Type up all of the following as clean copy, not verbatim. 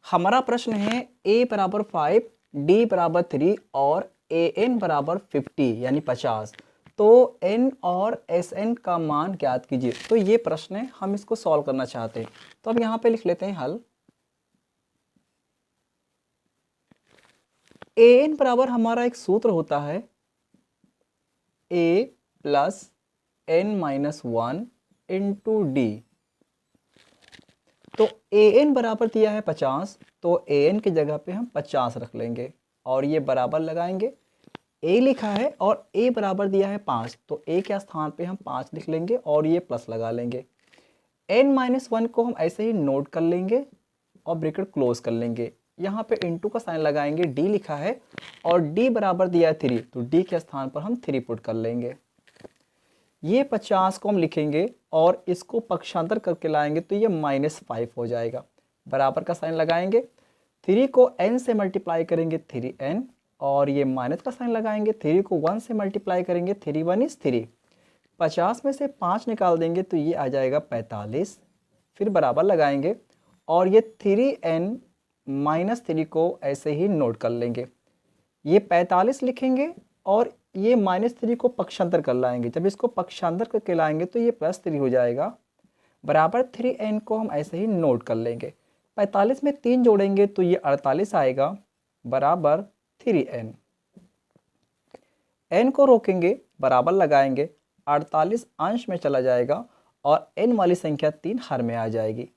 हमारा प्रश्न है a बराबर 5, d बराबर 3 और an बराबर 50 यानी 50। तो n और sn का मान ज्ञात कीजिए। तो ये प्रश्न है, हम इसको सॉल्व करना चाहते हैं। तो अब यहाँ पे लिख लेते हैं हल। an बराबर हमारा एक सूत्र होता है a plus n minus 1 into D. तो an बराबर दिया है 50, तो an की जगह पे हम 50 रख लेंगे और ये बराबर लगाएंगे। a लिखा है और a बराबर दिया है 5, तो a के स्थान पे हम 5 लिख लेंगे और ये प्लस लगा लेंगे। n माइनस 1 को हम ऐसे ही नोट कर लेंगे और ब्रैकेट क्लोज कर लेंगे। यहाँ पे इंटू का साइन लगाएंगे, d लिखा है और d बराबर दिया है 3, तो d के स्थान पर हम 3 पुट कर लेंगे। ये 50 को हम लिखेंगे और इसको पक्षांतर करके लाएंगे तो ये -5 हो जाएगा। बराबर का साइन लगाएंगे, 3 को n से मल्टीप्लाई करेंगे 3n और ये माइनस का साइन लगाएंगे, 3 को 1 से मल्टीप्लाई करेंगे 3 1 इज 3। 50 में से 5 निकाल देंगे तो ये आ जाएगा 45। फिर बराबर लगाएंगे और ये 3n माइनस 3 को ऐसे ही नोट कर लेंगे। ये 45 लिखेंगे और ये -3 को पक्षांतर कर लाएंगे। जब इसको पक्षांतर करके लाएंगे तो ये +3 हो जाएगा। बराबर 3n को हम ऐसे ही नोट कर लेंगे। 45 में 3 जोड़ेंगे तो ये 48 आएगा, बराबर 3n। n को रोकेंगे, बराबर लगाएंगे, 48 अंश में चला जाएगा और n वाली संख्या 3 हर में आ जाएगी।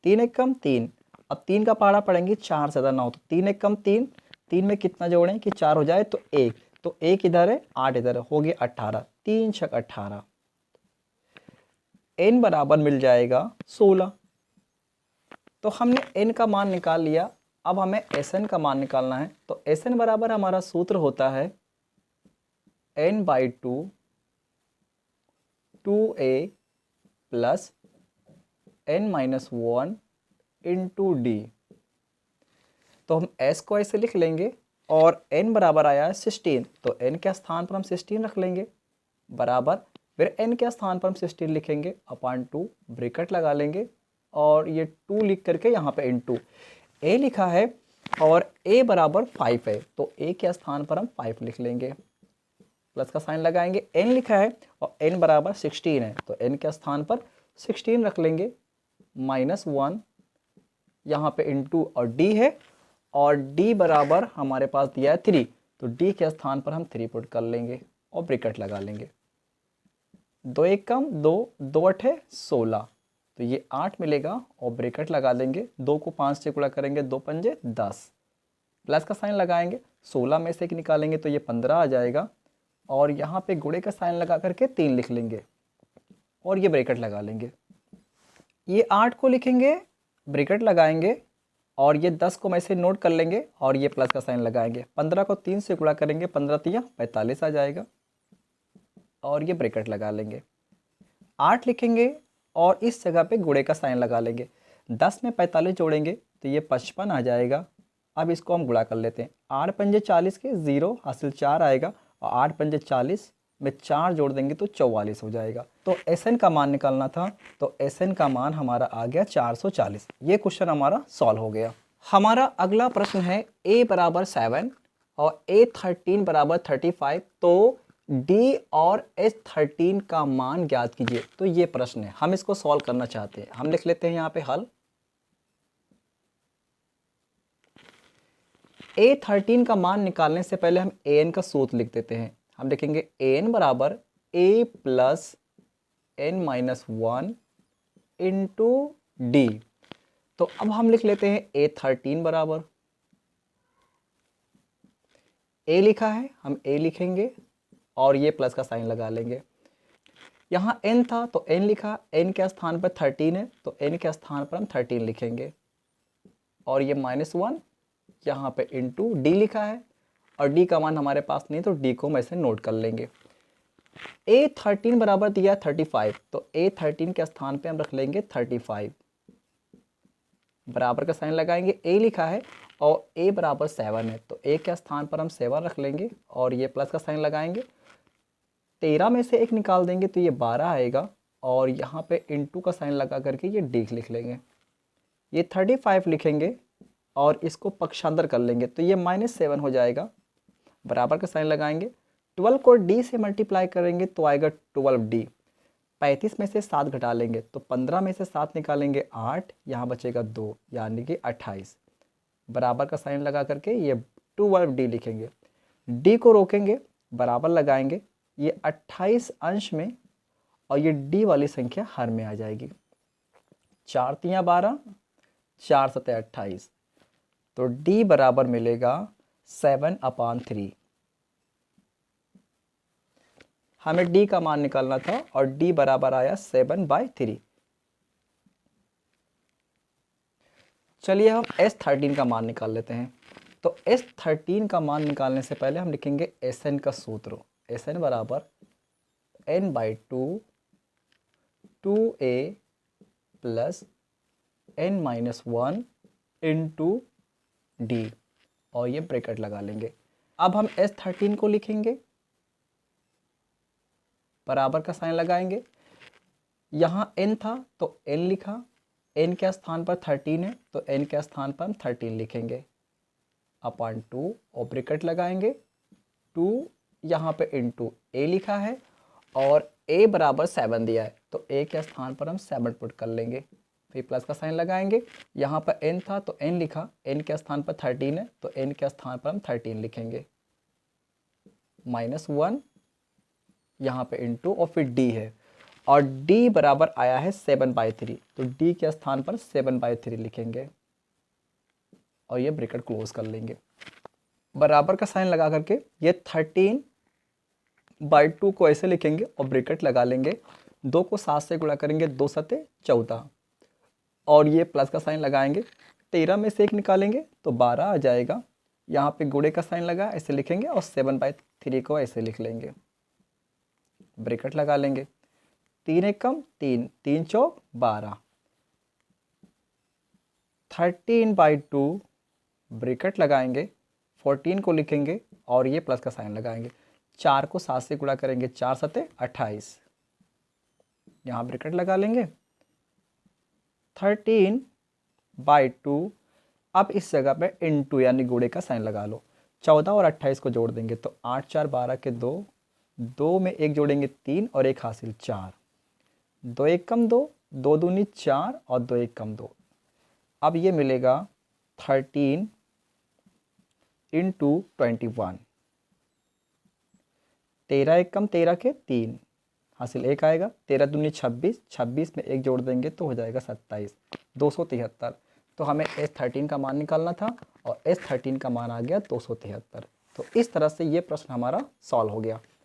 3 एक कम 3, अब 3 का पहाड़ा पढ़ेंगे, 4 से 9, तो 3 एक कम 3, 3 में कितना जोड़ें कि 4 हो जाए तो 1, तो 1 इधर है 8 इधर है, हो गया 18, 3 छक 18। n बराबर मिल जाएगा 16। तो हमने n का मान निकाल लिया। अब हमें sn का मान निकालना है। तो sn बराबर हमारा सूत्र होता है n/2 2a plus n-1 into D. तो हम s को ऐसे लिख लेंगे और n बराबर आया है 16, तो n के स्थान पर हम 16 रख लेंगे, बराबर फिर n के स्थान पर हम 16 लिखेंगे अपॉन 2, ब्रैकेट लगा लेंगे और ये 2 लिख करके यहाँ पे इंटू a लिखा है और a बराबर 5 है, तो a के स्थान पर हम 5 लिख लेंगे, प्लस का साइन लगाएंगे। n लिखा है और n बराबर 16 है, तो n के स्थान पर 16 रख लेंगे, -1 यहाँ पे इंटू और d है और d बराबर हमारे पास दिया है 3, तो d के स्थान पर हम 3 पुट कर लेंगे और ब्रैकेट लगा लेंगे। 2 एक कम 2, 2 8 है 16, तो ये 8 मिलेगा और ब्रैकेट लगा देंगे। 2 को 5 से गुणा करेंगे, 2 पंजे 10, प्लस का साइन लगाएंगे, 16 में से एक निकालेंगे तो ये 15 आ जाएगा और यहाँ पे गुणे का साइन लगा करके 3 लिख लेंगे और ये ब्रैकेट लगा लेंगे। ये 8 को लिखेंगे, ब्रैकेट लगाएंगे और ये 10 को मैं से नोट कर लेंगे और ये प्लस का साइन लगाएंगे। 15 को 3 से गुणा करेंगे, 15 तिया 45 आ जाएगा और ये ब्रैकेट लगा लेंगे। 8 लिखेंगे और इस जगह पे गुणे का साइन लगा लेंगे। 10 में 45 जोड़ेंगे तो ये 55 आ जाएगा। अब इसको हम गुणा कर लेते हैं, 8 पंजे 40 के 0 हासिल 4 आएगा और 8 पंजे 40 में 4 जोड़ देंगे तो 44 हो जाएगा। तो Sn का मान निकालना था, तो Sn का मान हमारा आ गया 440। ये क्वेश्चन हमारा सॉल्व हो गया। हमारा अगला प्रश्न है a बराबर 7 और a13 बराबर 35, तो d और h13 का मान ज्ञात कीजिए। तो ये प्रश्न है, हम इसको सॉल्व करना चाहते हैं। हम लिख लेते हैं यहाँ पे हल। a13 का मान निकालने से पहले हम an का सूत्र लिख देते हैं। हम लिखेंगे an बराबर a plus n-1 into D. तो अब हम लिख लेते हैं a13 बराबर, a लिखा है हम a लिखेंगे और ये प्लस का साइन लगा लेंगे। यहाँ n था तो n लिखा, n के स्थान पर 13 है तो n के स्थान पर हम 13 लिखेंगे और ये -1 यहाँ पे इंटू डी लिखा है और d का मान हमारे पास नहीं, तो d को हम ऐसे नोट कर लेंगे। a13 बराबर दिया 35, तो a13 के स्थान पे हम रख लेंगे 35, बराबर का साइन लगाएंगे। a लिखा है और a बराबर 7 है, तो a के स्थान पर हम 7 रख लेंगे और ये प्लस का साइन लगाएंगे। 13 में से 1 निकाल देंगे तो ये 12 आएगा और यहाँ पे इंटू का साइन लगा करके ये d लिख लेंगे। ये 35 लिखेंगे और इसको पक्षांतर कर लेंगे तो ये -7 हो जाएगा, बराबर का साइन लगाएंगे। 12 को d से मल्टीप्लाई करेंगे तो आएगा 12d। 35 में से 7 घटा लेंगे तो 15 में से 7 निकालेंगे 8, यहाँ बचेगा 2 यानी कि 28, बराबर का साइन लगा करके ये 12d लिखेंगे। d को रोकेंगे, बराबर लगाएंगे, ये 28 अंश में और ये d वाली संख्या हर में आ जाएगी। 4 तियाँ 12, 4 सते 28, तो d बराबर मिलेगा 7/3। हमें d का मान निकालना था और d बराबर आया 7/3। चलिए हम S13 का मान निकाल लेते हैं। तो S13 का मान निकालने से पहले हम लिखेंगे Sn का सूत्र। Sn बराबर n/2 2a plus n-1 into d, और ये ब्रैकेट लगा लेंगे। अब हम S13 को लिखेंगे, बराबर का साइन लगाएंगे। यहाँ n था तो n लिखा, n के स्थान पर 13 है तो n के स्थान पर हम 13 लिखेंगे, अपॉन 2 और ब्रैकेट लगाएंगे। 2 यहाँ पे इंटू a लिखा है और a बराबर 7 दिया है तो a के स्थान पर हम 7 पुट कर लेंगे, फिर प्लस का साइन लगाएंगे। यहाँ पर n था तो n लिखा, n के स्थान पर 13 है तो n के स्थान पर हम 13 लिखेंगे, -1 यहाँ पे इंटू और फिर d है, और d बराबर आया है 7/3 तो d के स्थान पर 7/3 लिखेंगे और ये ब्रैकेट क्लोज कर लेंगे। बराबर का साइन लगा करके ये 13/2 को ऐसे लिखेंगे और ब्रैकेट लगा लेंगे। 2 को 7 से गुणा करेंगे, 2 सते 14, और ये प्लस का साइन लगाएंगे। 13 में से 1 निकालेंगे तो 12 आ जाएगा। यहाँ पे गुणे का साइन लगा, ऐसे लिखेंगे और 7/3 को ऐसे लिख लेंगे, ब्रैकेट लगा लेंगे। 3 एकम 3, 3 चौक 12, 13/2 ब्रैकेट लगाएंगे, 14 को लिखेंगे और ये प्लस का साइन लगाएंगे। 4 को 7 से गुणा करेंगे, 4 सते 28, यहाँ ब्रैकेट लगा लेंगे। 13/2, अब इस जगह पे इंटू यानी गुणे का साइन लगा लो। 14 और 28 को जोड़ देंगे तो 8 4 12 के 2, 2 में 1 जोड़ेंगे 3 और 1 हासिल 4, 2 एकम 2, 2 दूनी 4 और 2 एकम 2। अब ये मिलेगा 13 इंटू 21, 13 एकम 13 के 3 हासिल 1 आएगा, 13 दूनी 26, 26 में 1 जोड़ देंगे तो हो जाएगा 27, 273। तो हमें S13 का मान निकालना था और S13 का मान आ गया 273। तो इस तरह से ये प्रश्न हमारा सॉल्व हो गया।